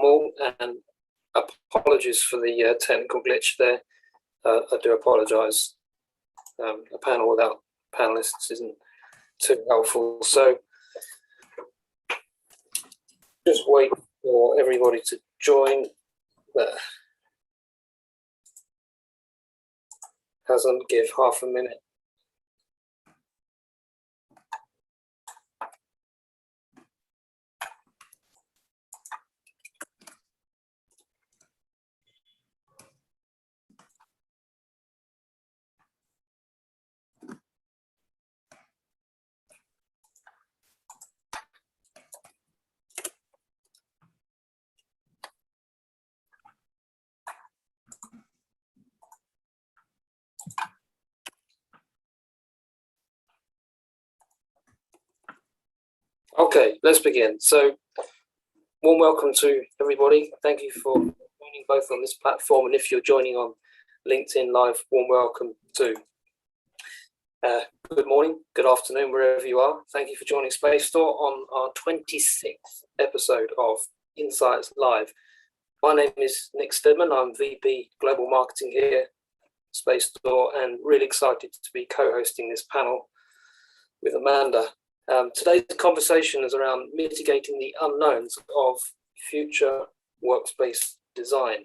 normal, and apologies for the technical glitch there. I do apologise. A panel without panelists isn't too helpful. So just wait for everybody to join. There. Hasn't give half a minute. Okay, let's begin. So, warm welcome to everybody. Thank you for joining both on this platform, and if you're joining on LinkedIn Live, warm welcome too. Good morning, good afternoon, wherever you are. Thank you for joining Space Store on our 26th episode of Insights Live. My name is Nick Stedman. I'm VP Global Marketing here at Space Store, and really excited to be co-hosting this panel with Amanda. Today's conversation is around mitigating the unknowns of future workspace design.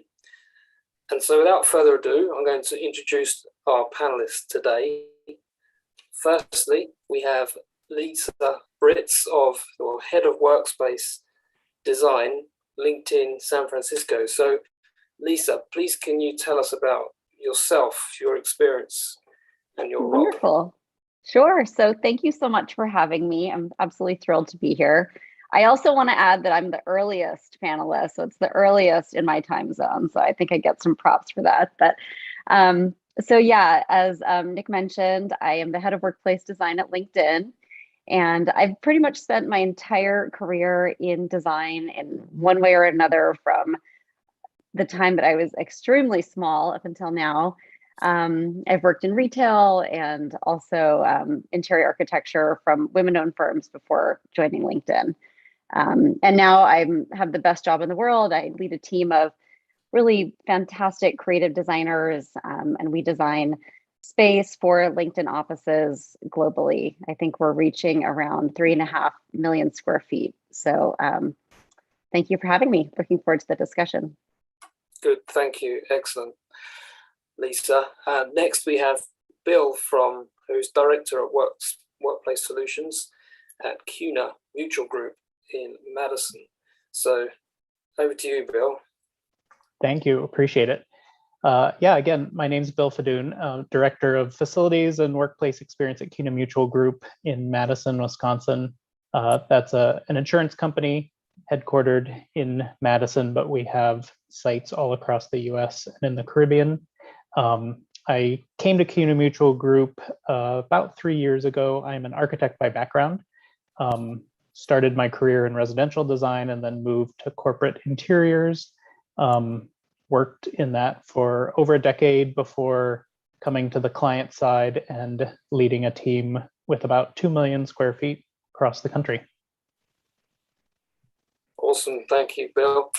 And so without further ado, I'm going to introduce our panelists today. Firstly, we have Lisa Britz, Head of Workspace Design, LinkedIn San Francisco. So Lisa, please can you tell us about yourself, your experience and your role? Wonderful. Sure. So thank you so much for having me. I'm absolutely thrilled to be here. I also want to add that I'm the earliest panelist, so it's the earliest in my time zone. So I think I get some props for that. But so yeah, as Nick mentioned, I am the head of workplace design at LinkedIn, and I've pretty much spent my entire career in design in one way or another from the time that I was extremely small up until now. I've worked in retail and also interior architecture from women-owned firms before joining LinkedIn. And now I have the best job in the world. I lead a team of really fantastic creative designers, and we design space for LinkedIn offices globally. I think we're reaching around 3.5 million square feet. So thank you for having me. Looking forward to the discussion. Good, thank you. Excellent, Lisa. Next, we have Bill who's Director of Workplace Solutions at CUNA Mutual Group in Madison. So over to you, Bill. Thank you, appreciate it. Yeah, again, my name's Bill Fedun, Director of Facilities and Workplace Experience at CUNA Mutual Group in Madison, Wisconsin. That's an insurance company headquartered in Madison, but we have sites all across the US and in the Caribbean. I came to CUNA Mutual Group about 3 years ago. I'm an architect by background. Started my career in residential design and then moved to corporate interiors. Worked in that for over a decade before coming to the client side and leading a team with about 2 million square feet across the country. Awesome, thank you, Bill.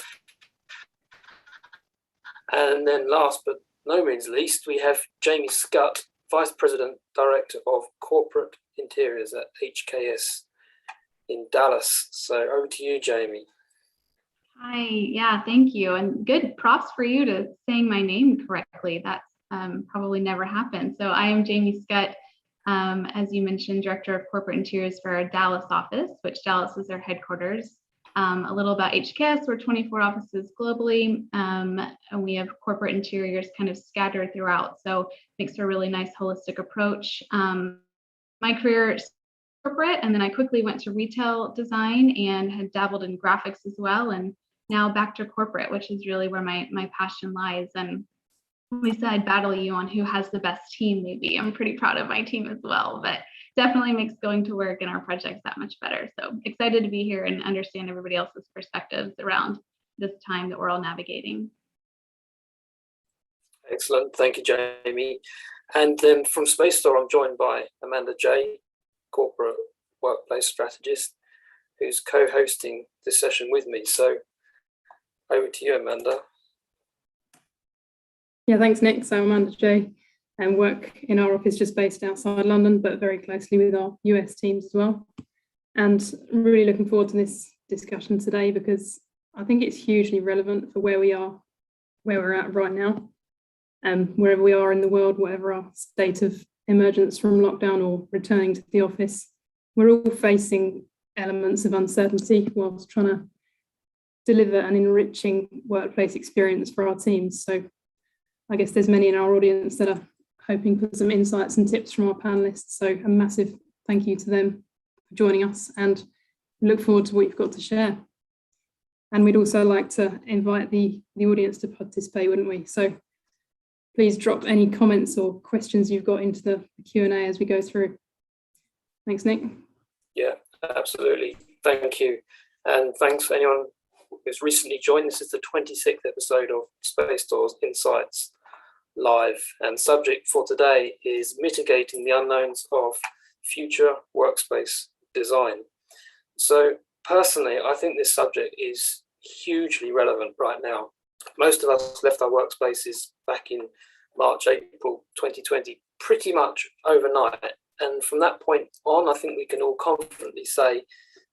And then last but no means least, we have Jayme Scutt, Vice President, Director of Corporate Interiors at HKS in Dallas. So over to you, Jayme. Hi, yeah, thank you. And good props for you to saying my name correctly. That's probably never happened. So I am Jayme Scutt, as you mentioned, Director of Corporate Interiors for our Dallas office, which Dallas is our headquarters. A little about HKS, we're 24 offices globally, and we have corporate interiors kind of scattered throughout. So it makes for a really nice holistic approach. My career corporate, and then I quickly went to retail design and had dabbled in graphics as well, and now back to corporate, which is really where my passion lies. And Lisa, I'd battle you on who has the best team. Maybe I'm pretty proud of my team as well, but definitely makes going to work in our projects that much better. So excited to be here and understand everybody else's perspectives around this time that we're all navigating. Excellent, thank you, Jayme. And then from Space Store, I'm joined by Amanda J, Corporate Workplace Strategist, who's co-hosting this session with me. So Over to you, Amanda. Yeah, thanks, Nick. So I'm Amanda J, and work in our office just based outside London, but very closely with our US teams as well. And I'm really looking forward to this discussion today because I think it's hugely relevant for where we are, where we're at right now, wherever we are in the world, whatever our state of emergence from lockdown or returning to the office, we're all facing elements of uncertainty whilst trying to deliver an enriching workplace experience for our teams. So I guess there's many in our audience that are hoping for some insights and tips from our panelists. So a massive thank you to them for joining us, and look forward to what you've got to share. And we'd also like to invite the audience to participate, wouldn't we? So please drop any comments or questions you've got into the Q&A as we go through. Thanks, Nick. Yeah, absolutely. Thank you. And thanks for anyone who's recently joined. This is the 26th episode of Space Doors Insights Live. And subject for today is mitigating the unknowns of future workspace design. So personally, I think this subject is hugely relevant right now. Most of us left our workspaces back in March, April 2020, pretty much overnight. And from that point on, I think we can all confidently say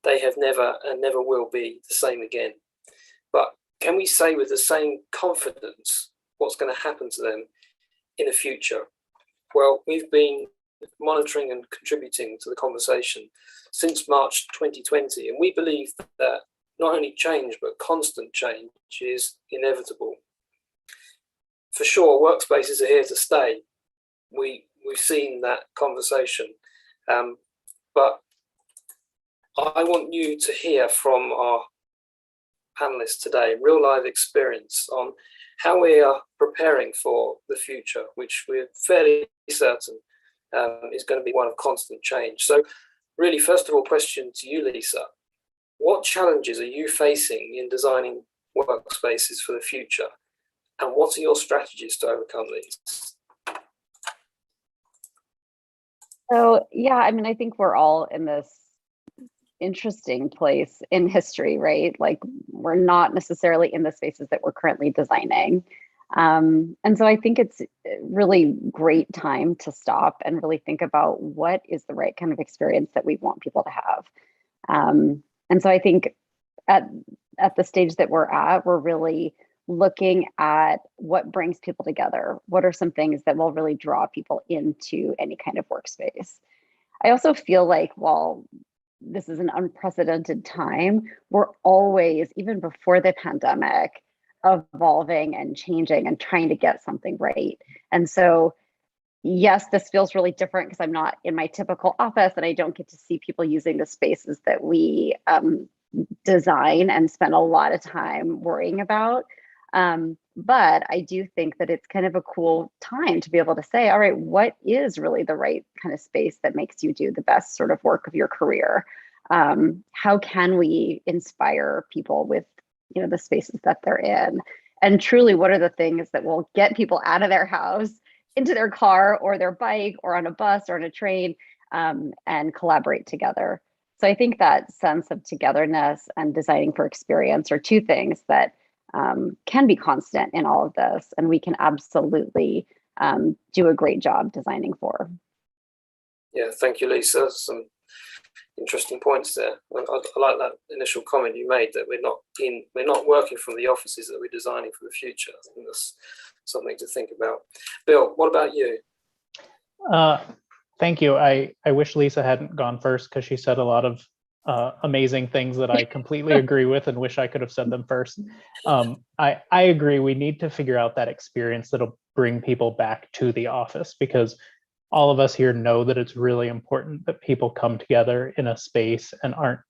they have never and never will be the same again. But can we say with the same confidence what's going to happen to them in the future? Well, we've been monitoring and contributing to the conversation since March 2020, and we believe that not only change, but constant change is inevitable. For sure, workspaces are here to stay. We've seen that conversation, but I want you to hear from our panelists today, real life experience on how we are preparing for the future, which we're fairly certain is going to be one of constant change. So really, first of all, question to you, Lisa. What challenges are you facing in designing workspaces for the future? And what are your strategies to overcome these? So, yeah, I mean, I think we're all in this interesting place in history, right? Like, we're not necessarily in the spaces that we're currently designing. And so I think it's a really great time to stop and really think about what is the right kind of experience that we want people to have. And so I think at the stage that we're at, we're really looking at what brings people together. What are some things that will really draw people into any kind of workspace? I also feel like while this is an unprecedented time, we're always, even before the pandemic, evolving and changing and trying to get something right. And so, yes, this feels really different because I'm not in my typical office and I don't get to see people using the spaces that we design and spend a lot of time worrying about. But I do think that it's kind of a cool time to be able to say, all right, what is really the right kind of space that makes you do the best sort of work of your career? How can we inspire people with, you know, the spaces that they're in? And truly, what are the things that will get people out of their house, into their car or their bike or on a bus or on a train, and collaborate together? So I think that sense of togetherness and designing for experience are two things that can be constant in all of this, and we can absolutely do a great job designing for. Yeah, thank you, Lisa. Some interesting points there. I like that initial comment you made that we're not working from the offices that we're designing for the future. I think that's something to think about. Bill, what about you? Thank you. I wish Lisa hadn't gone first because she said a lot of amazing things that I completely agree with and wish I could have said them first. I agree. We need to figure out that experience that'll bring people back to the office, because all of us here know that it's really important that people come together in a space and aren't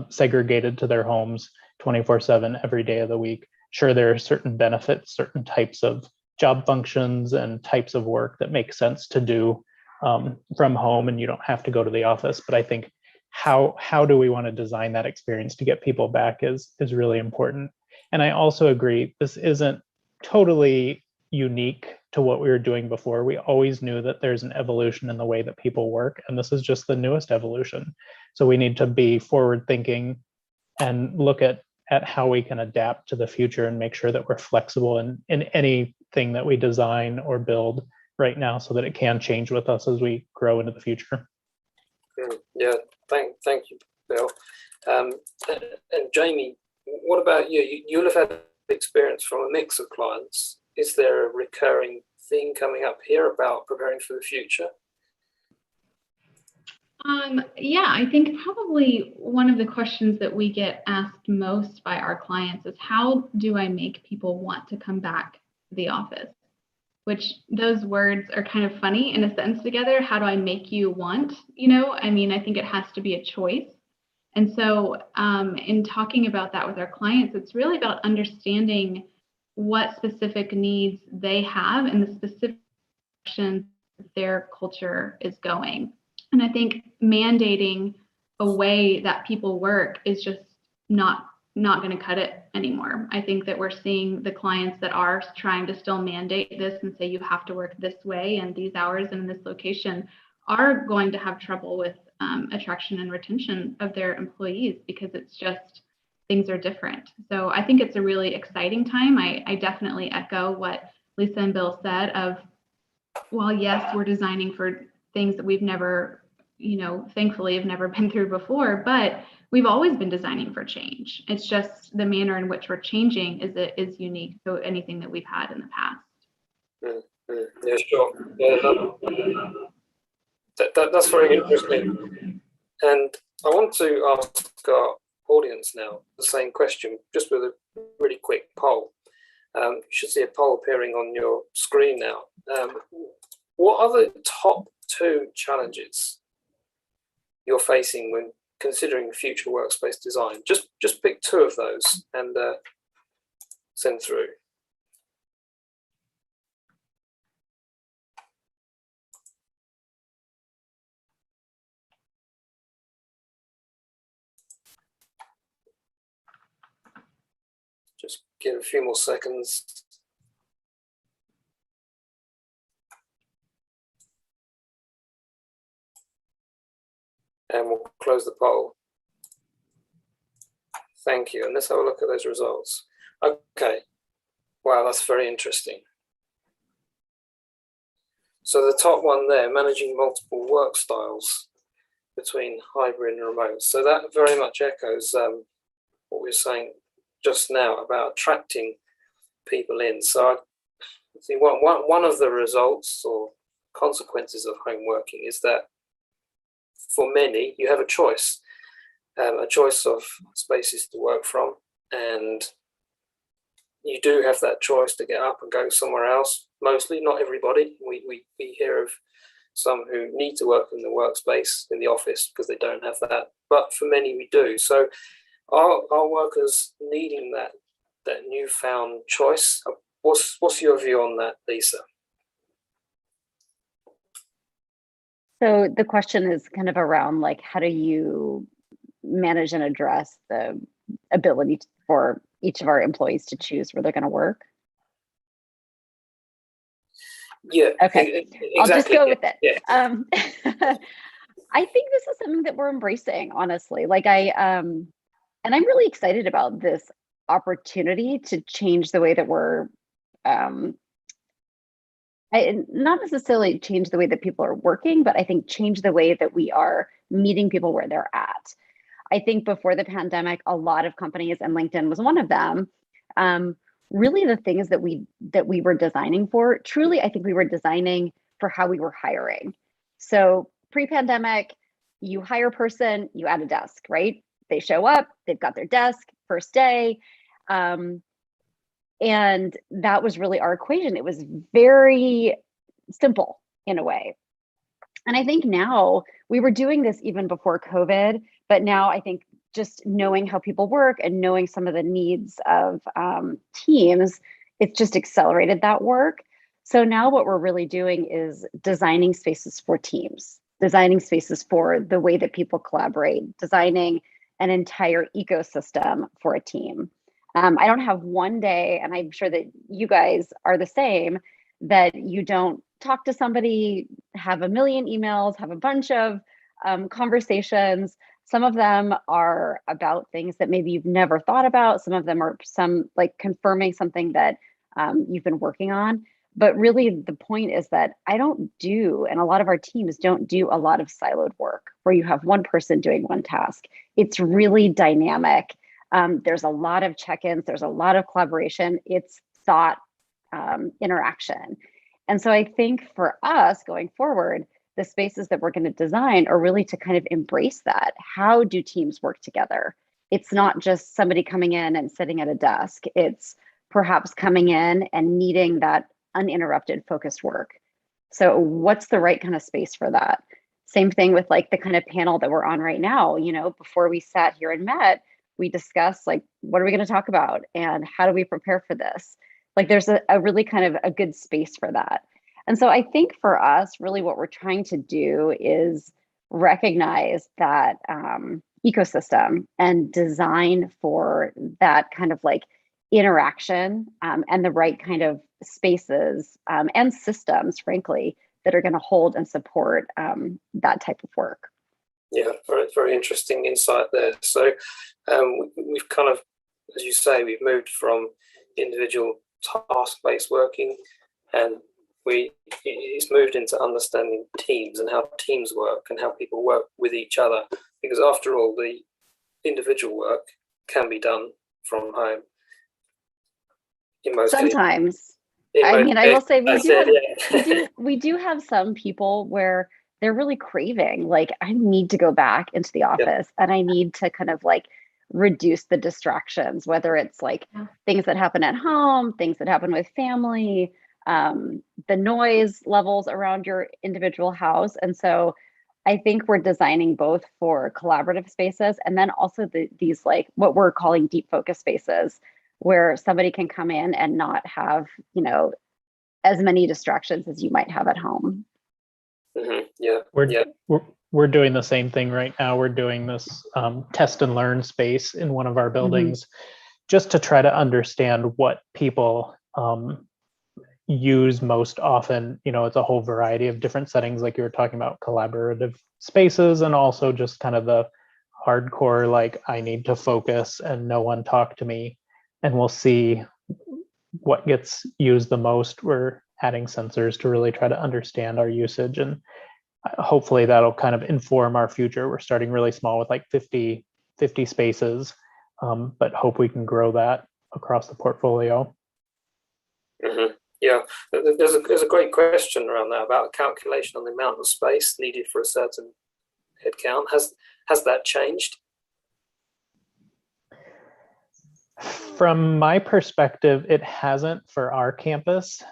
segregated to their homes 24/7 every day of the week. Sure, there are certain benefits, certain types of job functions and types of work that make sense to do from home, and you don't have to go to the office. But I think how do we want to design that experience to get people back is really important. And I also agree, this isn't totally unique to what we were doing before. We always knew that there's an evolution in the way that people work, and this is just the newest evolution. So we need to be forward thinking and look at at how we can adapt to the future and make sure that we're flexible in anything that we design or build right now, so that it can change with us as we grow into the future. Yeah, thank you, Bill. And Jayme, what about you? You'll have had experience from a mix of clients. Is there a recurring theme coming up here about preparing for the future? Yeah, I think probably one of the questions that we get asked most by our clients is, how do I make people want to come back to the office? Which, those words are kind of funny in a sentence together. How do I make you want? I mean, I think it has to be a choice. And so in talking about that with our clients, it's really about understanding what specific needs they have and the specific direction their culture is going. And I think mandating a way that people work is just not going to cut it anymore. I think that we're seeing the clients that are trying to still mandate this and say you have to work this way and these hours and in this location are going to have trouble with attraction and retention of their employees, because it's just, things are different. So I think it's a really exciting time. I definitely echo what Lisa and Bill said of, well, yes, we're designing for things that we've never, thankfully have never been through before, but we've always been designing for change. It's just the manner in which we're changing is unique to anything that we've had in the past. Yeah, sure. Yeah, that's very interesting. And I want to ask our audience now the same question, just with a really quick poll. You should see a poll appearing on your screen now. What are the top 2 challenges you're facing when considering future workspace design? Just pick 2 of those and send through. Just give a few more seconds. And we'll close the poll. Thank you. And let's have a look at those results. Okay. Wow, that's very interesting. So the top one there, managing multiple work styles between hybrid and remote. So that very much echoes what we were saying just now about attracting people in. So I think one of the results or consequences of home working is that for many, you have a choice of spaces to work from, and you do have that choice to get up and go somewhere else. Mostly, not everybody. We hear of some who need to work in the workspace, in the office, because they don't have that. But for many, we do. So are workers needing that newfound choice? What's your view on that, Lisa? So the question is kind of around, like, how do you manage and address the ability for each of our employees to choose where they're going to work? Yeah. Okay. Exactly. I'll just go with it. Yeah. I think this is something that we're embracing, honestly. And I'm really excited about this opportunity to change the way that we're, not necessarily change the way that people are working, but I think change the way that we are meeting people where they're at. I think before the pandemic, a lot of companies, and LinkedIn was one of them, really the things that we were designing for, truly, I think we were designing for how we were hiring. So pre-pandemic, you hire a person, you add a desk, right? They show up, they've got their desk, first day. And that was really our equation. It was very simple in a way. And I think now, we were doing this even before COVID, but now I think just knowing how people work and knowing some of the needs of teams, it's just accelerated that work. So now what we're really doing is designing spaces for teams, designing spaces for the way that people collaborate, designing an entire ecosystem for a team. I don't have one day, and I'm sure that you guys are the same, that you don't talk to somebody, have a million emails, have a bunch of conversations. Some of them are about things that maybe you've never thought about. Some of them are like confirming something that you've been working on. But really the point is that I don't do, and a lot of our teams don't do a lot of siloed work where you have one person doing one task. It's really dynamic. There's a lot of check-ins, there's a lot of collaboration. It's thought interaction. And so I think for us going forward, the spaces that we're going to design are really to kind of embrace that. How do teams work together? It's not just somebody coming in and sitting at a desk. It's perhaps coming in and needing that uninterrupted focused work. So what's the right kind of space for that? Same thing with like the kind of panel that we're on right now. You know, before we sat here and met, we discussed like, what are we going to talk about and how do we prepare for this? Like there's a really kind of a good space for that. And so I think for us, really what we're trying to do is recognize that ecosystem and design for that kind of like interaction and the right kind of spaces and systems, frankly, that are going to hold and support that type of work. Yeah, very, very interesting insight there. So we've kind of, as you say, we've moved from individual task-based working, and it's moved into understanding teams and how teams work and how people work with each other. Because after all, the individual work can be done from home. In most Sometimes. cases. I mean, I will say we do have some people where they're really craving, like, I need to go back into the office and I need to kind of like reduce the distractions, whether it's like things that happen at home, things that happen with family, the noise levels around your individual house. And so I think we're designing both for collaborative spaces and then also these like what we're calling deep focus spaces, where somebody can come in and not have, you know, as many distractions as you might have at home. Mm-hmm. We're doing the same thing right now. We're doing this test and learn space in one of our buildings, just to try to understand what people use most often. You know, it's a whole variety of different settings, like you were talking about, collaborative spaces, and also just kind of the hardcore, like, I need to focus and no one talk to me. And we'll see what gets used the most. We're adding sensors to really try to understand our usage, and hopefully that'll kind of inform our future. We're starting really small with like 50 spaces, but hope we can grow that across the portfolio. Mm-hmm. Yeah, there's a great question around that about calculation on the amount of space needed for a certain headcount. Has that changed? From my perspective, it hasn't for our campus.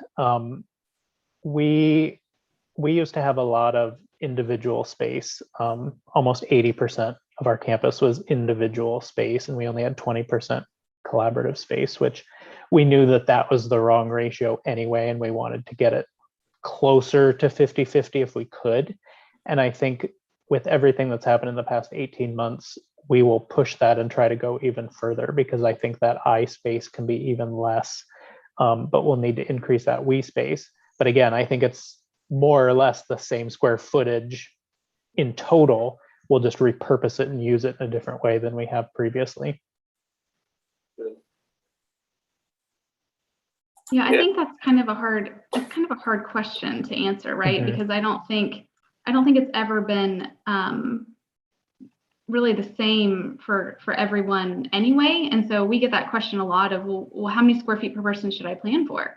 We used to have a lot of individual space. Almost 80% of our campus was individual space, and we only had 20% collaborative space, which we knew that was the wrong ratio anyway, and we wanted to get it closer to 50-50 if we could. And I think with everything that's happened in the past 18 months, we will push that and try to go even further, because I think that I space can be even less, but we'll need to increase that we space. But again, I think it's more or less the same square footage in total. We'll just repurpose it and use it in a different way than we have previously. Yeah, I think that's kind of a hard question to answer, right? Mm-hmm. Because I don't think it's ever been really the same for everyone anyway. And so we get that question a lot of, well, how many square feet per person should I plan for?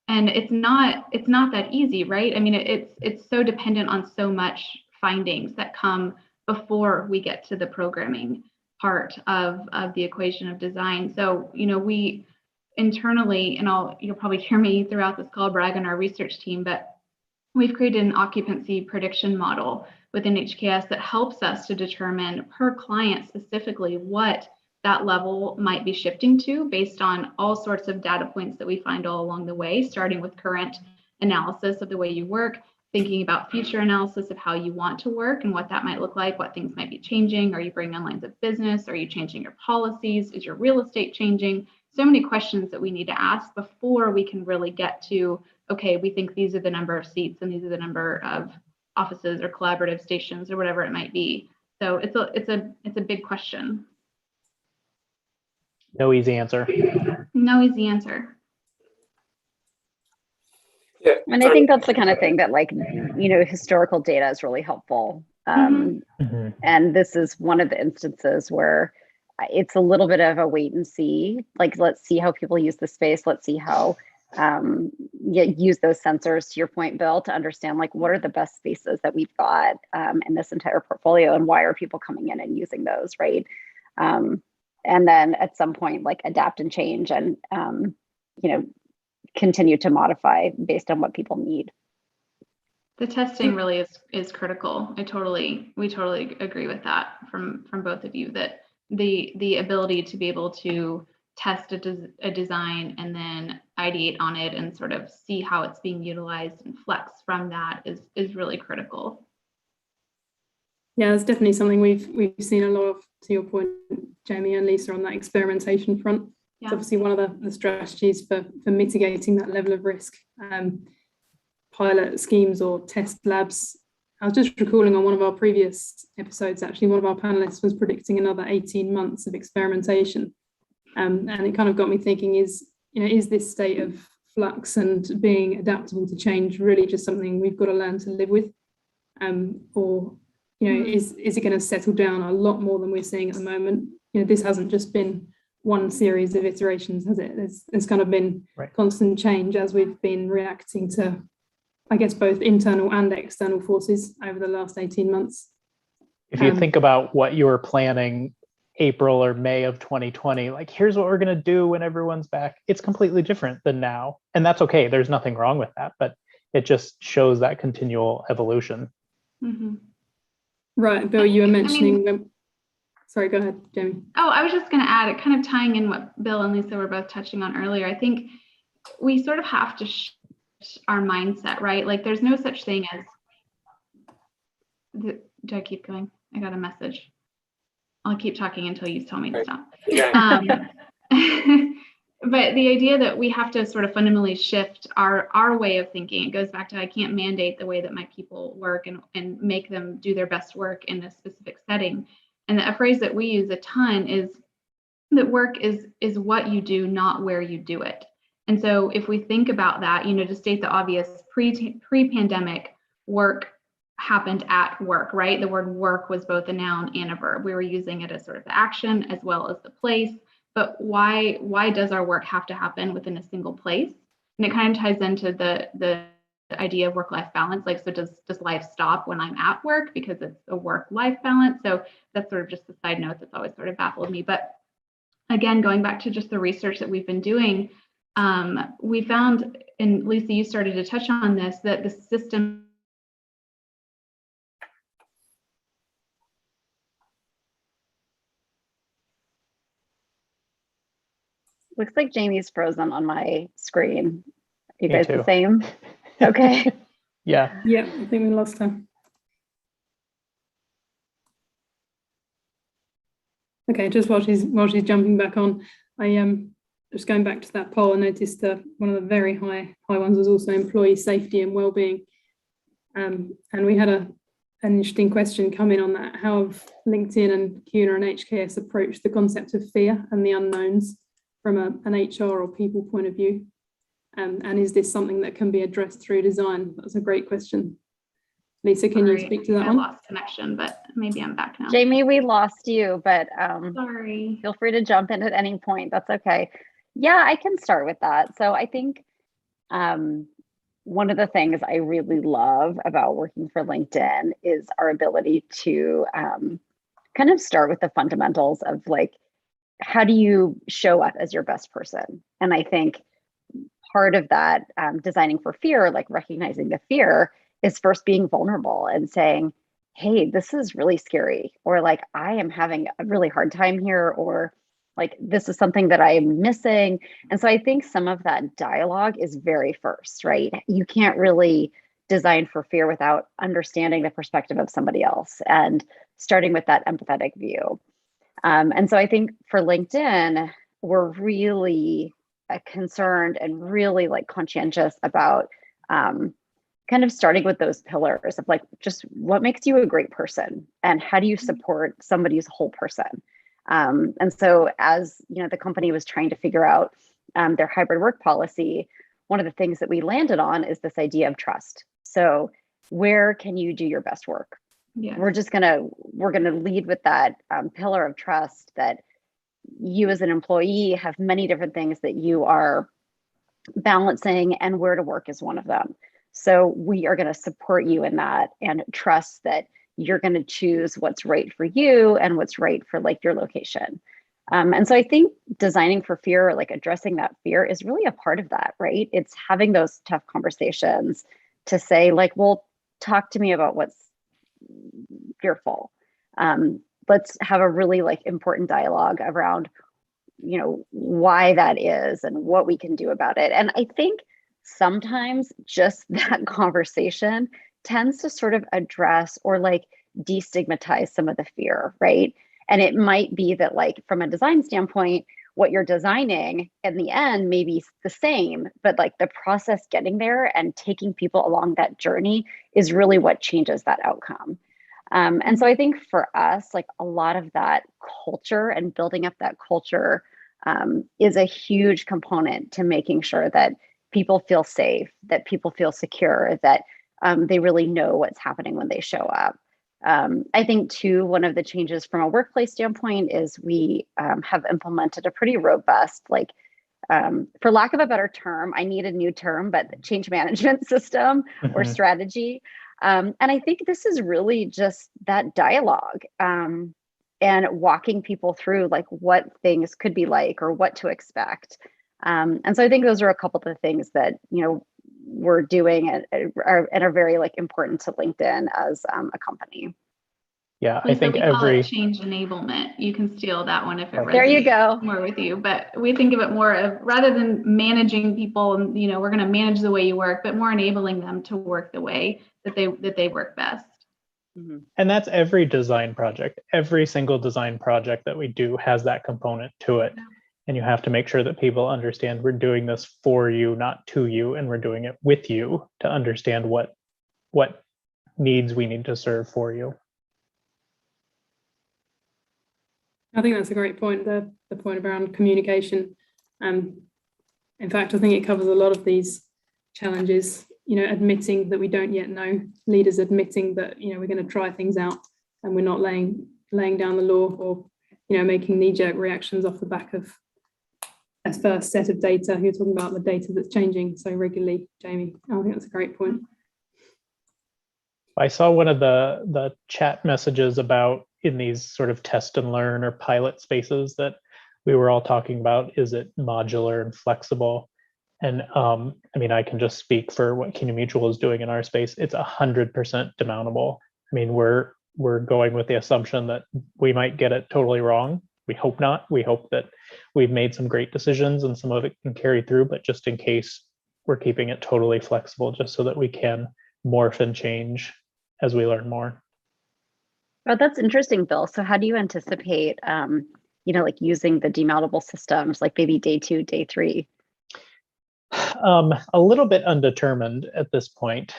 And it's not that easy, right? I mean, it's so dependent on so much findings that come before we get to the programming part of the equation of design. So, you know, we internally, and you'll probably hear me throughout this call brag on our research team, but we've created an occupancy prediction model within HKS that helps us to determine per client specifically what that level might be shifting to based on all sorts of data points that we find all along the way, starting with current analysis of the way you work, thinking about future analysis of how you want to work and what that might look like, what things might be changing. Are you bringing on lines of business? Are you changing your policies? Is your real estate changing? So many questions that we need to ask before we can really get to, okay, we think these are the number of seats and these are the number of offices or collaborative stations or whatever it might be So it's a big question. No easy answer. No easy answer. Yeah, And I think that's the kind of thing that, like, you know, historical data is really helpful. Mhm. And this is one of the instances where it's a little bit of a wait and see. Like, let's see how people use the space. Let's see how use those sensors, to your point, Bill, to understand, like, what are the best spaces that we've got in this entire portfolio, and why are people coming in and using those, right? And then at some point, like, adapt and change, and you know, continue to modify based on what people need. The testing really is critical. We totally agree with that from both of you, that the ability to be able to test a design and then ideate on it and sort of see how it's being utilized and flex from that is really critical. Yeah, that's definitely something we've seen a lot of, to your point, Jayme and Lisa, on that experimentation front. Yeah. It's obviously one of the strategies for mitigating that level of risk. Pilot schemes or test labs. I was just recalling on one of our previous episodes, actually, one of our panelists was predicting another 18 months of experimentation. And it kind of got me thinking, is this state of flux and being adaptable to change really just something we've got to learn to live with? Or, is it going to settle down a lot more than we're seeing at the moment? This hasn't just been one series of iterations, has it? There's kind of been constant change as we've been reacting to, I guess, both internal and external forces over the last 18 months. If you think about what you were planning April or May of 2020, like, here's what we're going to do when everyone's back, it's completely different than now. And that's okay. There's nothing wrong with that, but it just shows that continual evolution. Mm-hmm. Right, Bill, you were mentioning, sorry, go ahead, Jayme. Oh, I was just going to add, it kind of tying in what Bill and Lisa were both touching on earlier. I think we sort of have to our mindset, right? Like, there's no such thing as do I keep going? I got a message. I'll keep talking until you tell me to stop. But the idea that we have to sort of fundamentally shift our way of thinking, it goes back to, I can't mandate the way that my people work and make them do their best work in a specific setting. And a phrase that we use a ton is that work is what you do, not where you do it. And so if we think about that, to state the obvious, pre-pandemic, work happened at work, right? The word work was both a noun and a verb. We were using it as sort of the action as well as the place. But why does our work have to happen within a single place? And it kind of ties into the idea of work-life balance. Like, so does life stop when I'm at work because it's a work-life balance? So that's sort of just a side note that's always sort of baffled me. But again, going back to just the research that we've been doing, we found, and Lisa, you started to touch on this, that the system Looks like Jamie's frozen on my screen. You Me guys too. the same? Okay. Yeah. Yeah, I think we lost her. Okay, just while she's jumping back on, I just going back to that poll, I noticed that one of the very high ones was also employee safety and well-being. And we had an interesting question come in on that. How have LinkedIn and CUNA and HKS approached the concept of fear and the unknowns from an HR or people point of view? And is this something that can be addressed through design? That's a great question. Lisa, can you speak to that one? I lost connection, but maybe I'm back now. Jayme, we lost you, but sorry. Feel free to jump in at any point. That's okay. Yeah, I can start with that. So I think one of the things I really love about working for LinkedIn is our ability to kind of start with the fundamentals of, like, how do you show up as your best person? And I think part of that designing for fear, like recognizing the fear, is first being vulnerable and saying, hey, this is really scary, or like, I am having a really hard time here, or like, this is something that I am missing. And so I think some of that dialogue is very first, right? You can't really design for fear without understanding the perspective of somebody else and starting with that empathetic view. And so I think for LinkedIn, we're really concerned and really, like, conscientious about kind of starting with those pillars of like, just what makes you a great person and how do you support somebody's whole person? And so as the company was trying to figure out their hybrid work policy, one of the things that we landed on is this idea of trust. So where can you do your best work? Yeah. We're gonna lead with that pillar of trust, that you as an employee have many different things that you are balancing, and where to work is one of them. So we are going to support you in that and trust that you're going to choose what's right for you and what's right for like your location. And so I think designing for fear, or like addressing that fear, is really a part of that, right? It's having those tough conversations to say like, well, talk to me about what's fearful. Let's have a really like important dialogue around, why that is and what we can do about it. And I think sometimes just that conversation tends to sort of address or like destigmatize some of the fear, right? And it might be that like from a design standpoint, what you're designing in the end may be the same, but like the process getting there and taking people along that journey is really what changes that outcome. And so I think for us, like a lot of that culture and building up that culture is a huge component to making sure that people feel safe, that people feel secure, that they really know what's happening when they show up. I think too, one of the changes from a workplace standpoint is we have implemented a pretty robust, like, for lack of a better term, I need a new term, but change management system or strategy. And I think this is really just that dialogue and walking people through like what things could be like or what to expect. And so I think those are a couple of the things that, we're doing and are very like important to LinkedIn as a company. Yeah, I think we call it change enablement. You can steal that one if it resonates there you go. more with you. But we think of it more of, rather than managing people and we're going to manage the way you work, but more enabling them to work the way that they work best. And that's every design project. Every single design project that we do has that component to it. And you have to make sure that people understand we're doing this for you, not to you, and we're doing it with you to understand what needs we need to serve for you. I think that's a great point, the point around communication. In fact, I think it covers a lot of these challenges, admitting that we don't yet know, leaders admitting that, we're going to try things out and we're not laying down the law or, making knee-jerk reactions off the back of a first set of data. You're talking about the data that's changing so regularly, Jayme. I think that's a great point. I saw one of the chat messages about in these sort of test and learn or pilot spaces that we were all talking about, is it modular and flexible? And I can just speak for what CUNA Mutual is doing in our space. It's 100% demountable. We're going with the assumption that we might get it totally wrong. We hope not. We hope that we've made some great decisions and some of it can carry through, but just in case, we're keeping it totally flexible just so that we can morph and change as we learn more. Oh, that's interesting, Bill. So how do you anticipate, like using the demountable systems, like maybe day 2, day 3? A little bit undetermined at this point,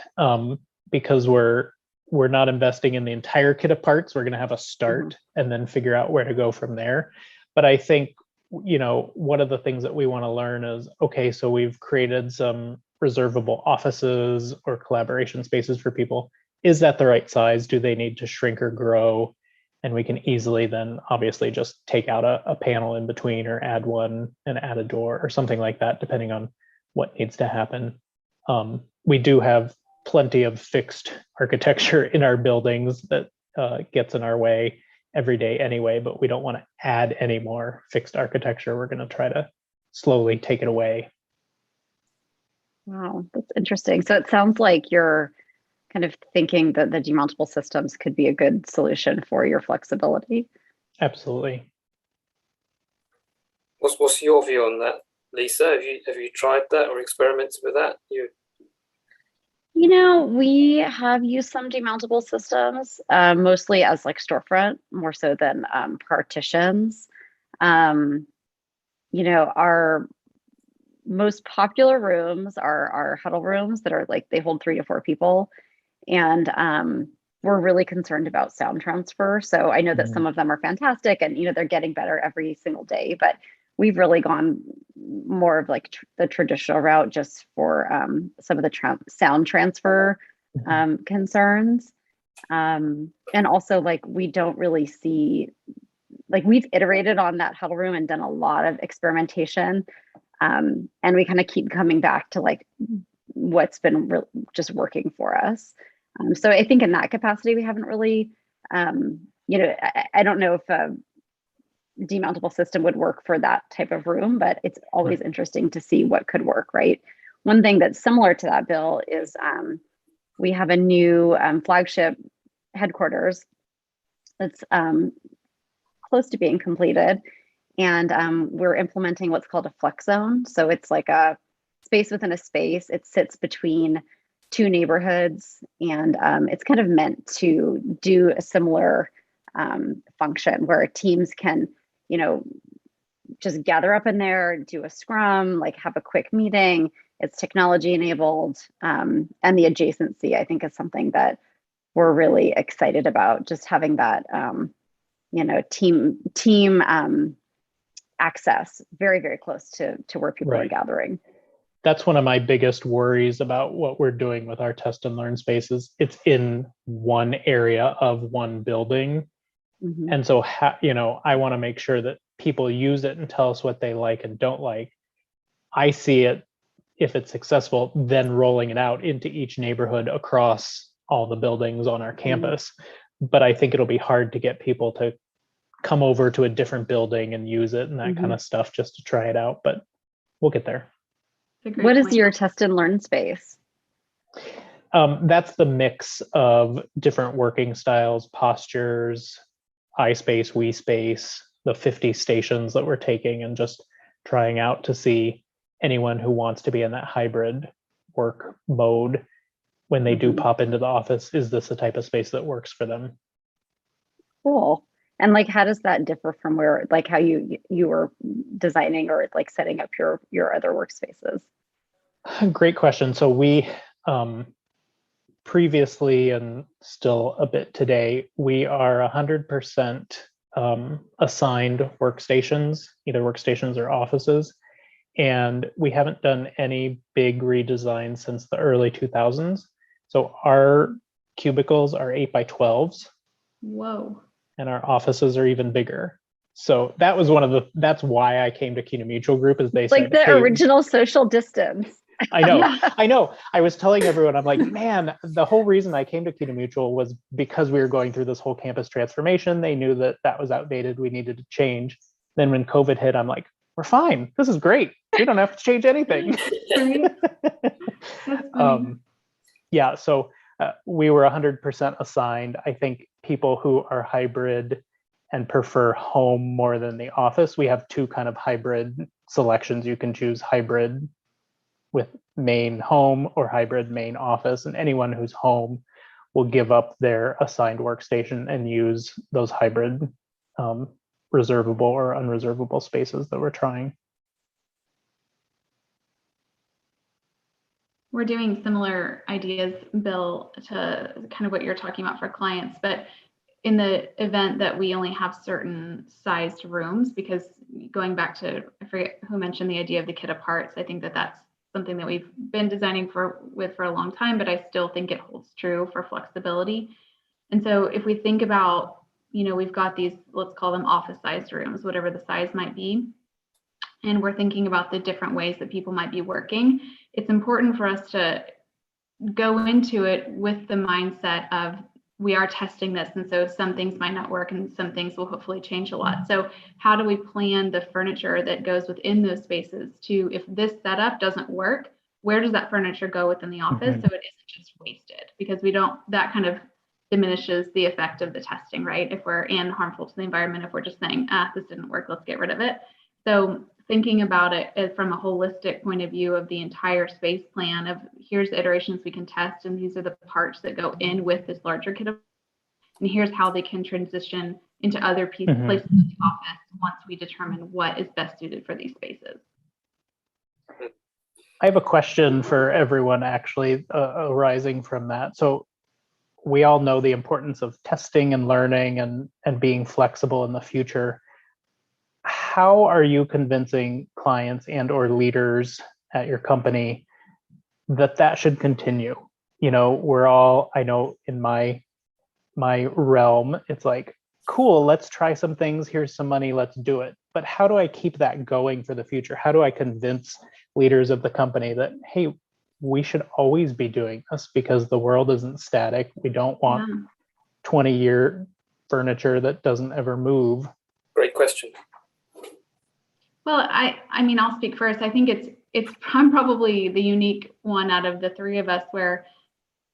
because we're not investing in the entire kit of parts. We're going to have a start and then figure out where to go from there. But I think, one of the things that we want to learn is, okay, so we've created some reservable offices or collaboration spaces for people. Is that the right size? Do they need to shrink or grow? And we can easily then obviously just take out a panel in between or add one and add a door or something like that, depending on what needs to happen. We do have plenty of fixed architecture in our buildings that gets in our way every day anyway, but we don't want to add any more fixed architecture. We're going to try to slowly take it away. Wow, that's interesting. So it sounds like you're kind of thinking that the demountable systems could be a good solution for your flexibility. Absolutely. What's your view on that, Lisa? Have you tried that or experimented with that? We have used some demountable systems, mostly as like storefront, more so than most popular rooms are our huddle rooms that are like, they hold 3 to 4 people. And we're really concerned about sound transfer. So I know that some of them are fantastic and, they're getting better every single day, but we've really gone more of like the traditional route just for some of the sound transfer concerns. And also like, we don't really see, like we've iterated on that huddle room and done a lot of experimentation. And we kind of keep coming back to like what's been just working for us. So I think in that capacity, we haven't really, I don't know if a demountable system would work for that type of room, but it's always interesting to see what could work, right? One thing that's similar to that, Bill, is we have a new flagship headquarters that's close to being completed. And we're implementing what's called a flex zone. So it's like a space within a space. It sits between 2 neighborhoods, and it's kind of meant to do a similar function where teams can, just gather up in there, do a scrum, like have a quick meeting. It's technology enabled, and the adjacency, I think, is something that we're really excited about. Just having that, team access very, very close to where people are gathering. That's one of my biggest worries about what we're doing with our test and learn spaces. It's in one area of one building. And so, I want to make sure that people use it and tell us what they like and don't like. I see it, if it's successful, then rolling it out into each neighborhood across all the buildings on our campus. But I think it'll be hard to get people to come over to a different building and use it and that kind of stuff just to try it out, but we'll get there. What is your test and learn space? That's the mix of different working styles, postures, iSpace, WeSpace, the 50 stations that we're taking and just trying out to see anyone who wants to be in that hybrid work mode when they do pop into the office. Is this the type of space that works for them? Cool. And like, how does that differ from where, like how you were designing or like setting up your other workspaces? Great question. So we previously, and still a bit today, we are 100% assigned workstations, either workstations or offices. And we haven't done any big redesign since the early 2000s. So our cubicles are 8x12s. Whoa. And our offices are even bigger. So that was that's why I came to CUNA Mutual Group, is they said, like the original social distance. I know. I was telling everyone, I'm like, man, the whole reason I came to CUNA Mutual was because we were going through this whole campus transformation. They knew that was outdated. We needed to change. Then when COVID hit, I'm like, we're fine. This is great. We don't have to change anything. Yeah, so we were 100% assigned. I think people who are hybrid and prefer home more than the office, we have 2 kind of hybrid selections. You can choose hybrid with main home or hybrid main office, and anyone who's home will give up their assigned workstation and use those hybrid reservable or unreservable spaces that we're trying. We're doing similar ideas, Bill, to kind of what you're talking about for clients, but in the event that we only have certain sized rooms, because going back to, I forget who mentioned the idea of the kit of parts, I think that's something that we've been designing for a long time, but I still think it holds true for flexibility. And so if we think about, we've got these, let's call them office sized rooms, whatever the size might be, and we're thinking about the different ways that people might be working, it's important for us to go into it with the mindset of, we are testing this, and so some things might not work and some things will hopefully change a lot. So how do we plan the furniture that goes within those spaces to, if this setup doesn't work, where does that furniture go within the office so it isn't just wasted? Because that kind of diminishes the effect of the testing, right? If we're harmful to the environment, if we're just saying, this didn't work, let's get rid of it. So thinking about it from a holistic point of view of the entire space plan of, here's the iterations we can test, and these are the parts that go in with this larger kit, and here's how they can transition into other places of the office once we determine what is best suited for these spaces. I have a question for everyone actually arising from that. So we all know the importance of testing and learning and being flexible in the future. How are you convincing clients and or leaders at your company that should continue? You know, we're all, I know in my realm, it's like, cool, let's try some things, here's some money, let's do it. But how do I keep that going for the future? How do I convince leaders of the company that, hey, we should always be doing this because the world isn't static. We don't want 20-year furniture that doesn't ever move. Great question. Well, I mean, I'll speak first. I think I'm probably the unique one out of the three of us where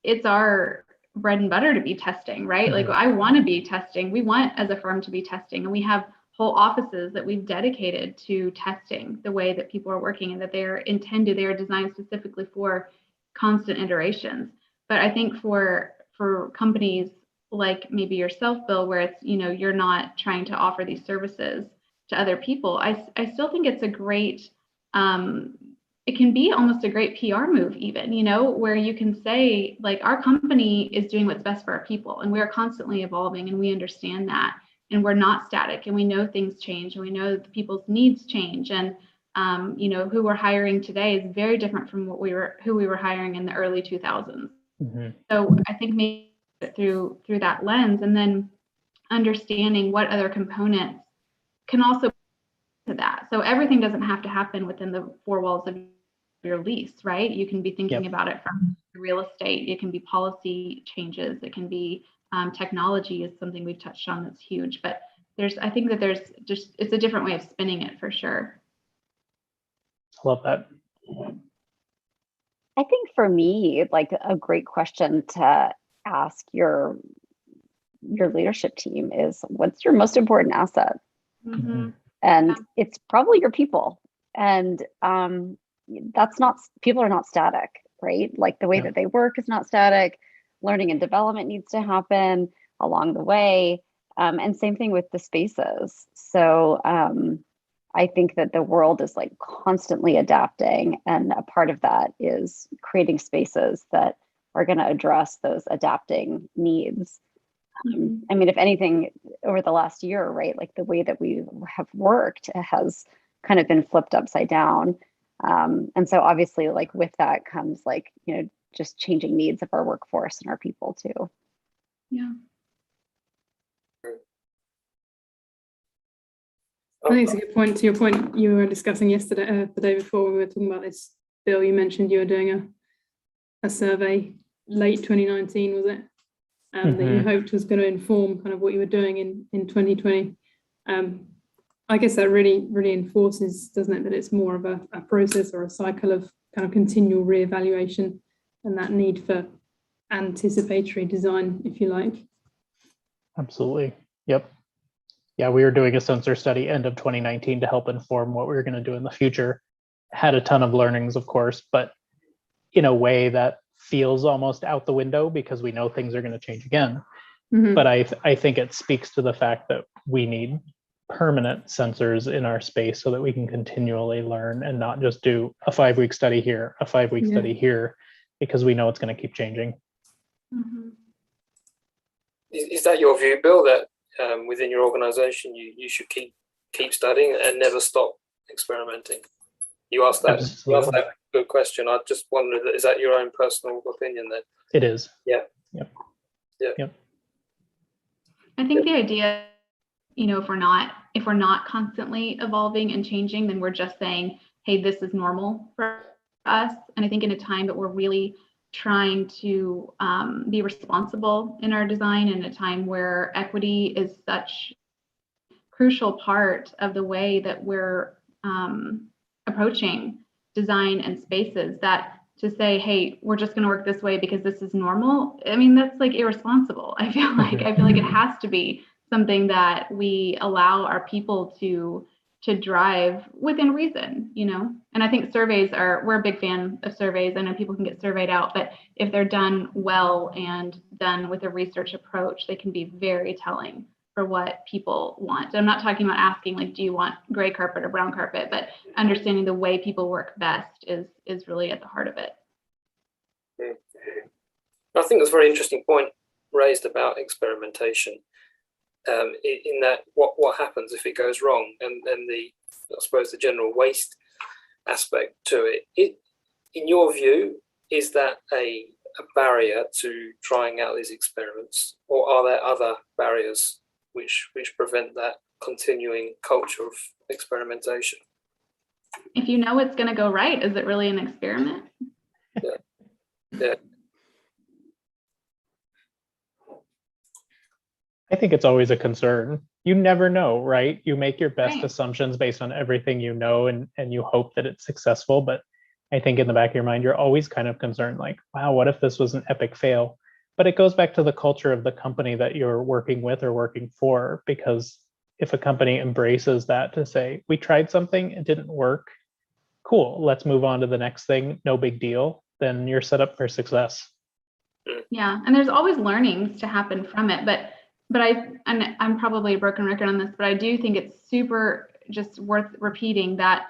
it's our bread and butter to be testing, right? Like I want to be testing. We want as a firm to be testing, and we have whole offices that we've dedicated to testing the way that people are working, and that they are designed specifically for constant iterations. But I think for companies like maybe yourself, Bill, where it's, you know, you're not trying to offer these services to other people, I still think it's a great, it can be almost a great PR move even, you know, where you can say, like, our company is doing what's best for our people, and we're constantly evolving, and we understand that, and we're not static, and we know things change, and we know that people's needs change, and you know, who we're hiring today is very different from who we were hiring in the early 2000s. So I think maybe through that lens, and then understanding what other components can also to that. So everything doesn't have to happen within the four walls of your lease, right? You can be thinking about it from real estate. It can be policy changes. It can be technology is something we've touched on that's huge. But I think that it's a different way of spinning it for sure. Love that. I think for me, like a great question to ask your leadership team is, what's your most important asset? And it's probably your people. And people are not static, right? Like the way that they work is not static. Learning and development needs to happen along the way. And same thing with the spaces. So I think that the world is like constantly adapting, and a part of that is creating spaces that are going to address those adapting needs. I mean, if anything, over the last year, right, like the way that we have worked has kind of been flipped upside down. And so obviously, like with that comes like, you know, just changing needs of our workforce and our people too. Yeah. I think it's a good point. To your point, you were discussing yesterday, the day before, we were talking about this, Bill, you mentioned you were doing a survey late 2019, was it? That you hoped was going to inform kind of what you were doing in 2020. I guess that really enforces, doesn't it, that it's more of a process or a cycle of kind of continual reevaluation, and that need for anticipatory design, if you like. Absolutely. Yep. Yeah, we were doing a sensor study end of 2019 to help inform what we were going to do in the future. Had a ton of learnings, of course, but in a way that feels almost out the window because we know things are going to change again. But I think it speaks to the fact that we need permanent sensors in our space so that we can continually learn and not just do a 5-week study here, a 5-week study here, because we know it's going to keep changing. Is that your view, Bill, that within your organization you should keep studying and never stop experimenting? You asked that. You asked that good question. I just wondered, is that your own personal opinion then? It is. Yeah. Yep. I think the idea, you know, if we're not constantly evolving and changing, then we're just saying, hey, this is normal for us. And I think in a time that we're really trying to be responsible in our design, in a time where equity is such a crucial part of the way that we're approaching design and spaces, that to say, hey, we're just going to work this way because this is normal, I mean, that's like irresponsible. I feel like it has to be something that we allow our people to drive within reason, you know. And I think we're a big fan of surveys. I know people can get surveyed out, but if they're done well and done with a research approach, they can be very telling for what people want. So I'm not talking about asking like, do you want gray carpet or brown carpet, but understanding the way people work best is really at the heart of it. I think that's a very interesting point raised about experimentation, in that what happens if it goes wrong, and the, I suppose, the general waste aspect to it. In your view, is that a barrier to trying out these experiments, or are there other barriers which prevent that continuing culture of experimentation? If you know it's going to go right, is it really an experiment? Yeah. I think it's always a concern. You never know, right? You make your best Right. assumptions based on everything you know, and you hope that it's successful. But I think in the back of your mind, you're always kind of concerned, like, wow, what if this was an epic fail? But it goes back to the culture of the company that you're working with or working for, because if a company embraces that to say, we tried something, it didn't work, cool, let's move on to the next thing, no big deal, then you're set up for success. Yeah, and there's always learnings to happen from it, but I'm probably a broken record on this, but I do think it's super just worth repeating that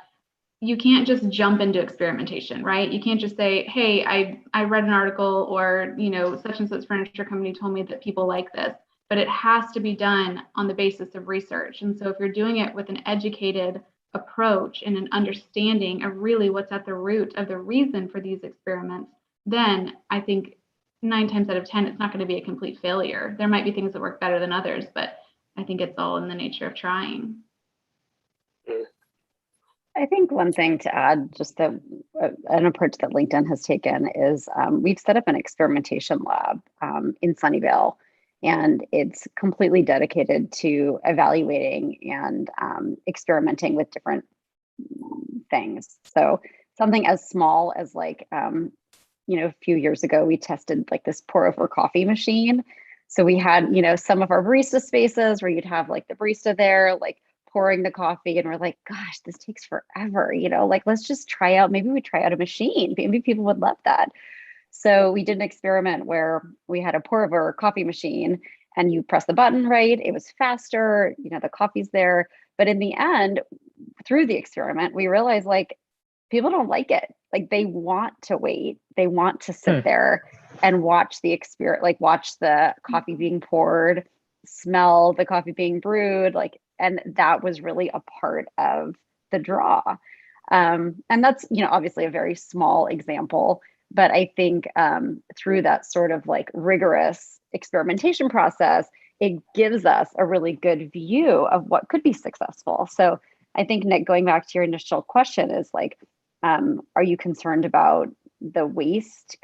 you can't just jump into experimentation, right? You can't just say, hey, I read an article, or, you know, such and such furniture company told me that people like this, but it has to be done on the basis of research. And so if you're doing it with an educated approach and an understanding of really what's at the root of the reason for these experiments, then I think 9 times out of 10, it's not going to be a complete failure. There might be things that work better than others, but I think it's all in the nature of trying. I think one thing to add, just that an approach that LinkedIn has taken is we've set up an experimentation lab in Sunnyvale, and it's completely dedicated to evaluating and experimenting with different things. So something as small as like, you know, a few years ago, we tested like this pour over coffee machine. So we had, you know, some of our barista spaces where you'd have like the barista there, like pouring the coffee, and we're like, gosh, this takes forever, you know, like, let's just try out, maybe we try out a machine, maybe people would love that. So we did an experiment where we had a pour over coffee machine, and you press the button, right? It was faster, you know, the coffee's there. But in the end, through the experiment, we realized like people don't like it. Like they want to wait. They want to sit there and watch the experience, like watch the coffee being poured, smell the coffee being brewed, like, and that was really a part of the draw. And that's, you know, obviously a very small example, but I think through that sort of like rigorous experimentation process, it gives us a really good view of what could be successful. So I think, Nick, going back to your initial question is like, are you concerned about the waste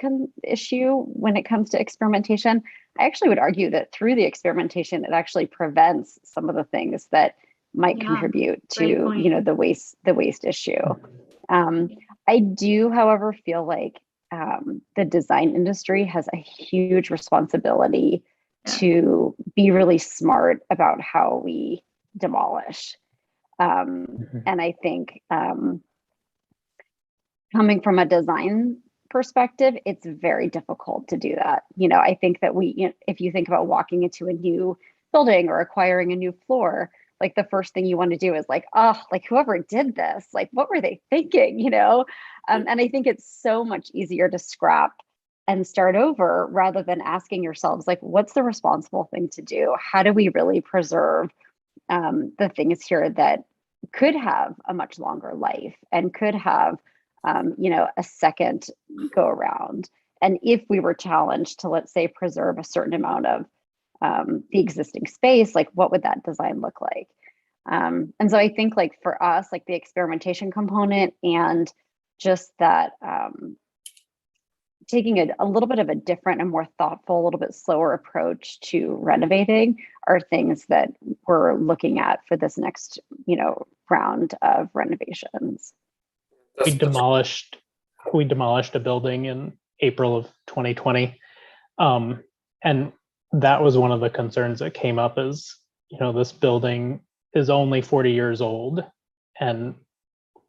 issue when it comes to experimentation? I actually would argue that through the experimentation, it actually prevents some of the things that might contribute to, you know, the waste issue. I do, however, feel like the design industry has a huge responsibility to be really smart about how we demolish. And I think coming from a design perspective, it's very difficult to do that. You know, I think that we, you know, if you think about walking into a new building or acquiring a new floor, like the first thing you want to do is like, oh, like whoever did this, like what were they thinking, you know? And I think it's so much easier to scrap and start over rather than asking yourselves, like, what's the responsible thing to do? How do we really preserve the things here that could have a much longer life and could have you know, a second go around? And if we were challenged to, let's say, preserve a certain amount of the existing space, like what would that design look like? And so I think like for us, like the experimentation component and just that taking a little bit of a different and more thoughtful, a little bit slower approach to renovating are things that we're looking at for this next, you know, round of renovations. We demolished a building in April of 2020. And that was one of the concerns that came up is, you know, this building is only 40 years old and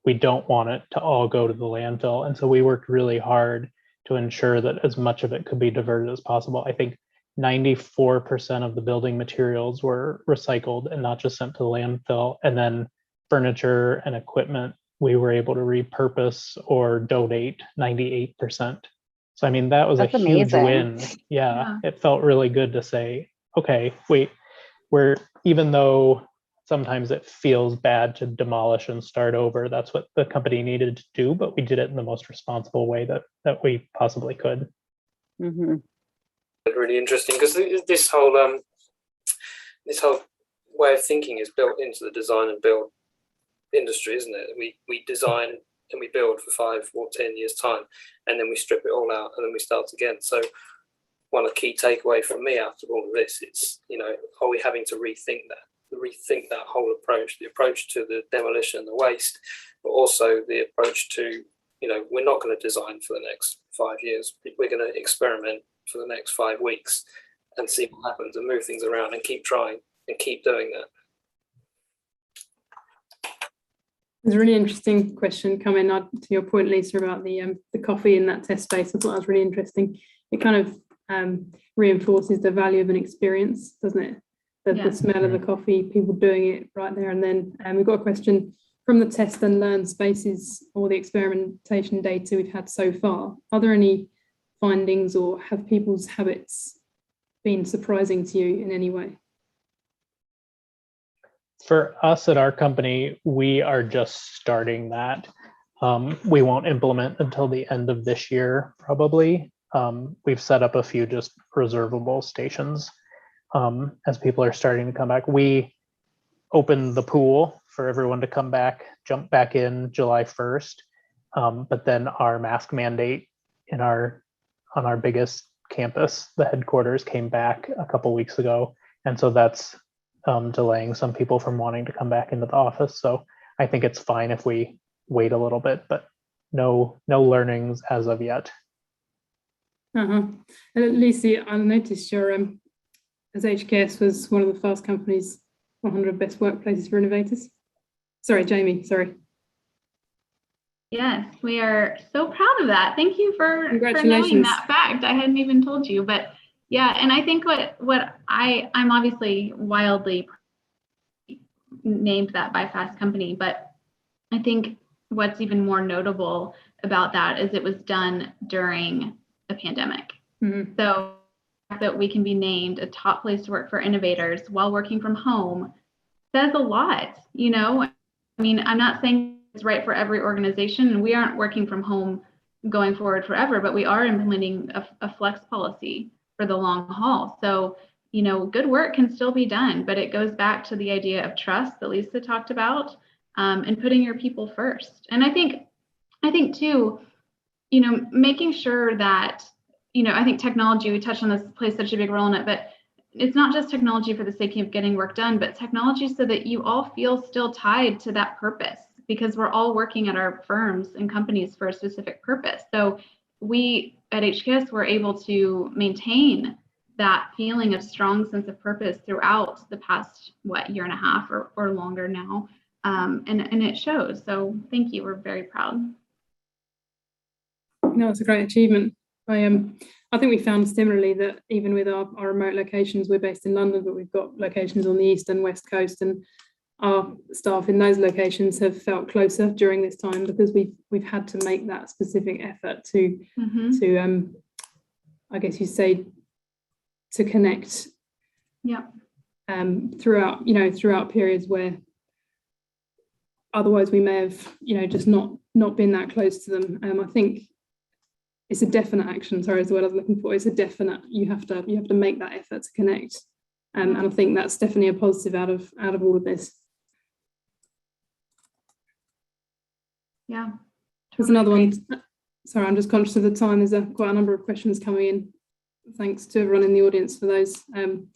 we don't want it to all go to the landfill. And so we worked really hard to ensure that as much of it could be diverted as possible. I think 94% of the building materials were recycled and not just sent to the landfill. And then furniture and equipment, we were able to repurpose or donate 98%. So, I mean, that was That's a huge amazing. win. Yeah, it felt really good to say, okay, wait, even though sometimes it feels bad to demolish and start over, that's what the company needed to do, but we did it in the most responsible way that we possibly could. Mm-hmm. Really interesting, because this whole way of thinking is built into the design and build industry, isn't it? We design and we build for 5 or 10 years time, and then we strip it all out and then we start again. So one of the key takeaway from me after all of this, it's, are we having to rethink that whole approach, the approach to the demolition, the waste, but also the approach to, we're not going to design for the next 5 years. We're going to experiment for the next 5 weeks and see what happens and move things around and keep trying and keep doing that. There's a really interesting question coming to your point, Lisa, about the coffee in that test space. I thought that was really interesting. It kind of reinforces the value of an experience, doesn't it? The smell of the coffee, people doing it right there and then. We've got a question from the test and learn spaces or the experimentation data we've had so far. Are there any findings, or have people's habits been surprising to you in any way? For us at our company, we are just starting that. We won't implement until the end of this year, probably. We've set up a few just reservable stations as people are starting to come back. We opened the pool for everyone to come back, jump back in July 1st. But then our mask mandate on our biggest campus, the headquarters, came back a couple weeks ago. And so that's delaying some people from wanting to come back into the office. So I think it's fine if we wait a little bit, but no learnings as of yet. And Lucy, I noticed your, as HKS was one of the Fast Company's 100 best workplaces for innovators. Sorry, Jayme, sorry. Yes, we are so proud of that. Thank you for knowing that fact. I hadn't even told you, but yeah, and I think what I'm obviously wildly named that by Fast Company, but I think what's even more notable about that is it was done during a pandemic. Mm-hmm. So that we can be named a top place to work for innovators while working from home says a lot. I mean, I'm not saying it's right for every organization, and we aren't working from home going forward forever, but we are implementing a flex policy for the long haul. So, good work can still be done, but it goes back to the idea of trust that Lisa talked about, and putting your people first. And I think too, making sure that, I think technology, we touched on this, plays such a big role in it, but it's not just technology for the sake of getting work done, but technology so that you all feel still tied to that purpose, because we're all working at our firms and companies for a specific purpose. So we at HKS were able to maintain that feeling of strong sense of purpose throughout the past, year and a half or longer now. And it shows. So thank you. We're very proud. No, it's a great achievement. I think we found similarly that even with our remote locations, we're based in London, but we've got locations on the east and west coast, and our staff in those locations have felt closer during this time because we've had to make that specific effort to I guess you say, to connect. Yeah. Throughout periods where otherwise we may have just not been that close to them. I think it's a definite action. Sorry, is the word I was looking for. It's a definite. You have to make that effort to connect, and I think that's definitely a positive out of all of this. Yeah. There's another one. Sorry, I'm just conscious of the time. There's quite a number of questions coming in. Thanks to everyone in the audience for those. To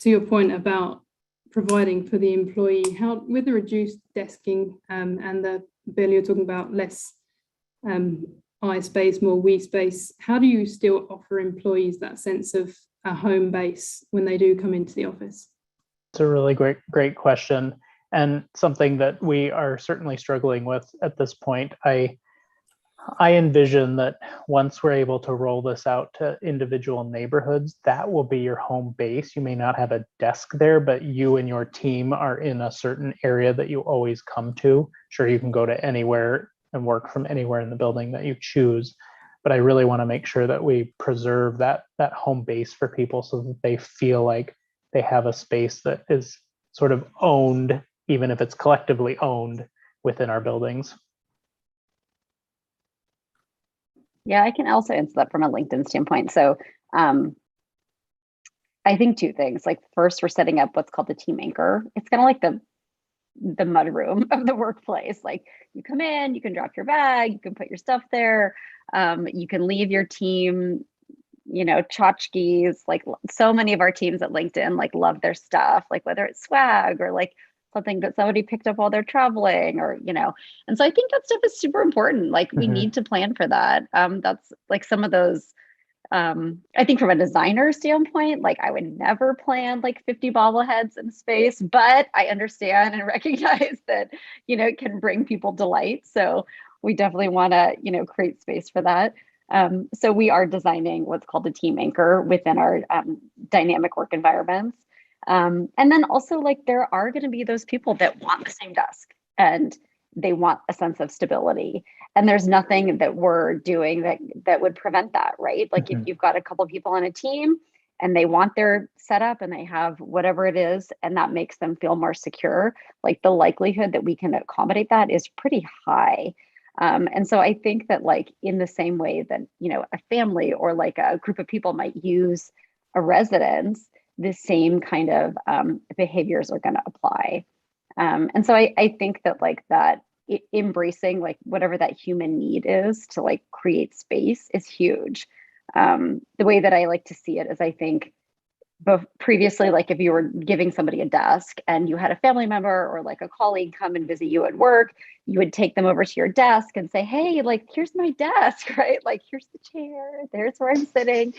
your point about providing for the employee, how with the reduced desking and the bill you're talking about less I space, more we space, how do you still offer employees that sense of a home base when they do come into the office? It's a really great question, and something that we are certainly struggling with at this point. I envision that once we're able to roll this out to individual neighborhoods, that will be your home base. You may not have a desk there, but you and your team are in a certain area that you always come to. Sure, you can go to anywhere and work from anywhere in the building that you choose, but I really want to make sure that we preserve that home base for people so that they feel like they have a space that is sort of owned, even if it's collectively owned within our buildings. Yeah, I can also answer that from a LinkedIn standpoint. So I think two things. Like first, we're setting up what's called the team anchor. It's kind of like the mudroom of the workplace. Like you come in, you can drop your bag, you can put your stuff there, you can leave your team, you know, tchotchkes. Like so many of our teams at LinkedIn like love their stuff, like whether it's swag or like something that somebody picked up while they're traveling, or you know. And so I think that stuff is super important. Like we need to plan for that. That's like some of those I think from a designer standpoint, like I would never plan like 50 bobbleheads in space, but I understand and recognize that, you know, it can bring people delight. So we definitely want to, you know, create space for that. So we are designing what's called a team anchor within our dynamic work environments. And then also like there are going to be those people that want the same desk and they want a sense of stability. And there's nothing that we're doing that would prevent that, right? Like if you've got a couple of people on a team and they want their setup and they have whatever it is, and that makes them feel more secure, like the likelihood that we can accommodate that is pretty high. And so I think that like in the same way that, you know, a family or like a group of people might use a residence, the same kind of behaviors are going to apply. And so I think that like that embracing like whatever that human need is to like create space is huge. The way that I like to see it is I think previously, like if you were giving somebody a desk and you had a family member or like a colleague come and visit you at work, you would take them over to your desk and say, hey, like, here's my desk, right? Like, here's the chair, there's where I'm sitting.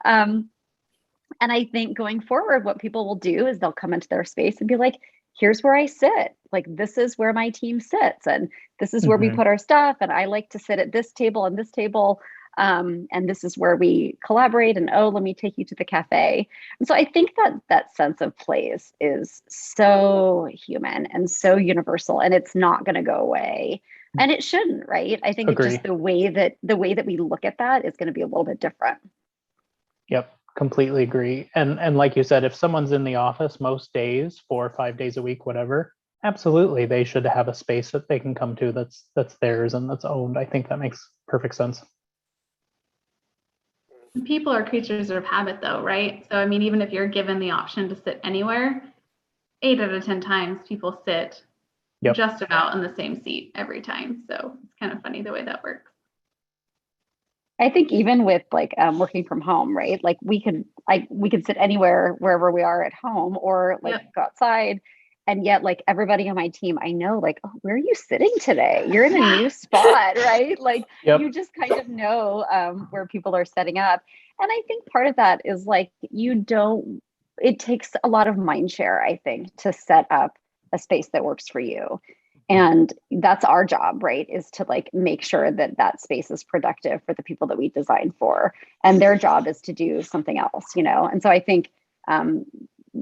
And I think going forward, what people will do is they'll come into their space and be like, here's where I sit. Like, this is where my team sits. And this is where we put our stuff. And I like to sit at this table and this table. And this is where we collaborate. And oh, let me take you to the cafe. And so I think that that sense of place is so human and so universal, and it's not going to go away. And it shouldn't, right? I think it's just the way that we look at that is going to be a little bit different. Yep. Completely agree. And like you said, if someone's in the office most days, 4 or 5 days a week, whatever, absolutely, they should have a space that they can come to that's theirs and that's owned. I think that makes perfect sense. People are creatures of habit though, right? So I mean, even if you're given the option to sit anywhere, 8 out of 10 times people sit just about in the same seat every time. So it's kind of funny the way that works. I think even with like working from home, right? Like we can sit anywhere, wherever we are at home, or like go outside. And yet like everybody on my team, I know like, oh, where are you sitting today? You're in a new spot, right? Like you just kind of know where people are setting up. And I think part of that is like, it takes a lot of mind share, I think, to set up a space that works for you. And that's our job, right? Is to like make sure that that space is productive for the people that we design for. And their job is to do something else, you know? And so I think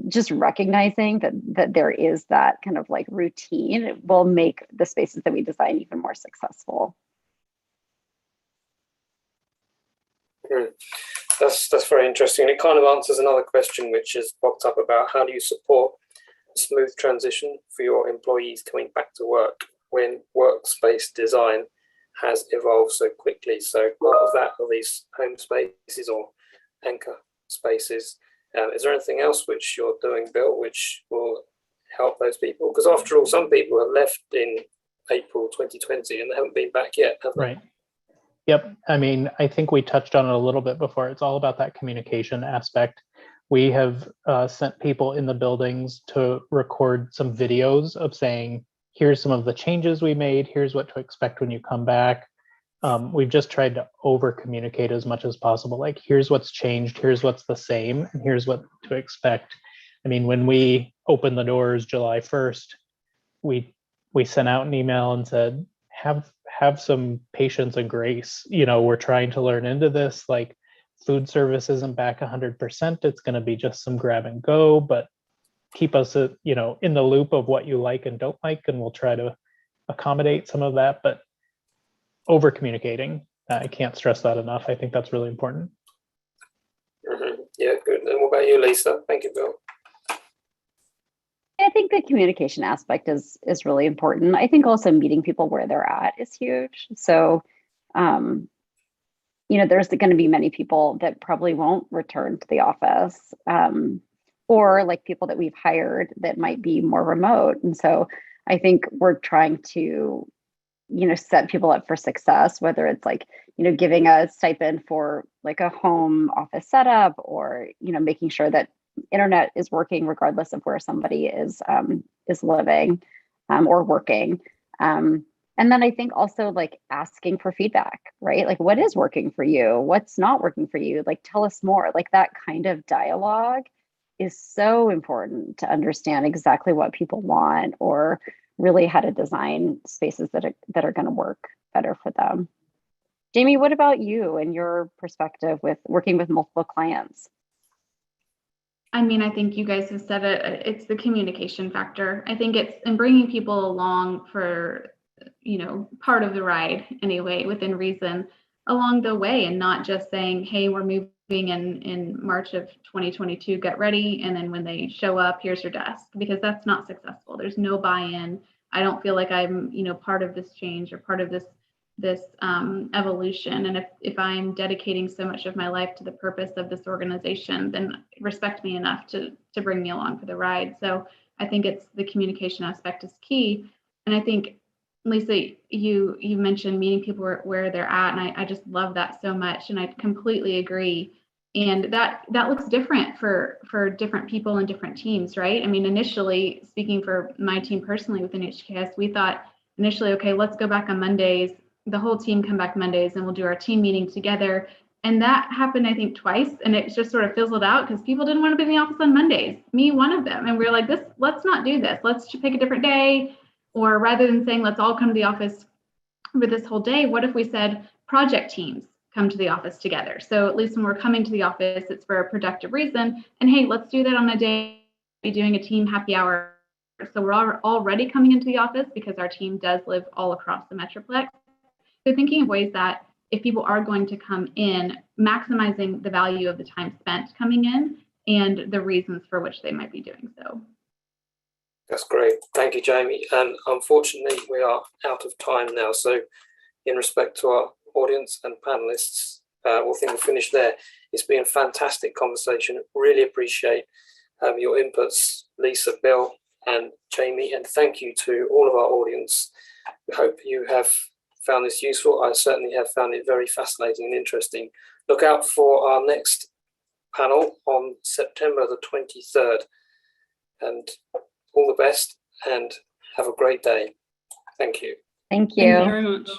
just recognizing that there is that kind of like routine will make the spaces that we design even more successful. That's very interesting. It kind of answers another question which has popped up about how do you support smooth transition for your employees coming back to work when workspace design has evolved so quickly. So part of that are these home spaces or anchor spaces. Is there anything else which you're doing, Bill, which will help those people? Because after all, some people have left in April 2020 and they haven't been back yet, have they? Right. Yep. I mean, I think we touched on it a little bit before. It's all about that communication aspect. We have sent people in the buildings to record some videos of saying, here's some of the changes we made. Here's what to expect when you come back. We've just tried to over communicate as much as possible. Like, here's what's changed. Here's what's the same. And here's what to expect. I mean, when we opened the doors July 1st, we sent out an email and said, have have some patience and grace. You know, we're trying to learn into this. Like, food service isn't back 100%. It's going to be just some grab and go, but keep us, you know, in the loop of what you like and don't like, and we'll try to accommodate some of that. But over communicating, I can't stress that enough. I think that's really important. Yeah, good. And what about you, Lisa? Thank you, Bill. I think the communication aspect is really important. I think also meeting people where they're at is huge. So, you know, there's going to be many people that probably won't return to the office, or like people that we've hired that might be more remote. And so I think we're trying to, you know, set people up for success, whether it's like, you know, giving a stipend for like a home office setup, or, you know, making sure that internet is working regardless of where somebody is living or working. And then I think also like asking for feedback, right? Like, what is working for you? What's not working for you? Like, tell us more. Like, that kind of dialogue is so important to understand exactly what people want, or really how to design spaces that are going to work better for them. Jayme, what about you and your perspective with working with multiple clients? I mean, I think you guys have said it. It's the communication factor. I think it's in bringing people along for, you know, part of the ride anyway, within reason, along the way, and not just saying, hey, we're moving in March of 2022, get ready. And then when they show up, here's your desk, because that's not successful. There's no buy-in. I don't feel like I'm, you know, part of this change or part of this evolution. And if I'm dedicating so much of my life to the purpose of this organization, then respect me enough to bring me along for the ride. So I think it's the communication aspect is key. And I think, Lisa, you mentioned meeting people where they're at, and I just love that so much, and I completely agree. And that looks different for different people and different teams, right? I mean, initially, speaking for my team personally within HKS, we thought initially, okay, let's go back on Mondays. The whole team come back Mondays, and we'll do our team meeting together. And that happened, I think, twice, and it just sort of fizzled out because people didn't want to be in the office on Mondays. Me, one of them. And we were like, let's not do this. Let's pick a different day. Or rather than saying, let's all come to the office for this whole day, what if we said project teams come to the office together? So at least when we're coming to the office, it's for a productive reason. And hey, let's do that on a day, be doing a team happy hour. So we're already coming into the office because our team does live all across the Metroplex. So thinking of ways that if people are going to come in, maximizing the value of the time spent coming in and the reasons for which they might be doing so. That's great. Thank you, Jayme. And unfortunately, we are out of time now. So in respect to our audience and panelists, we'll finish there. It's been a fantastic conversation. Really appreciate your inputs, Lisa, Bill, and Jayme. And thank you to all of our audience. We hope you have found this useful. I certainly have found it very fascinating and interesting. Look out for our next panel on September the 23rd. And all the best and have a great day. Thank you. Thank you. Thank you very much.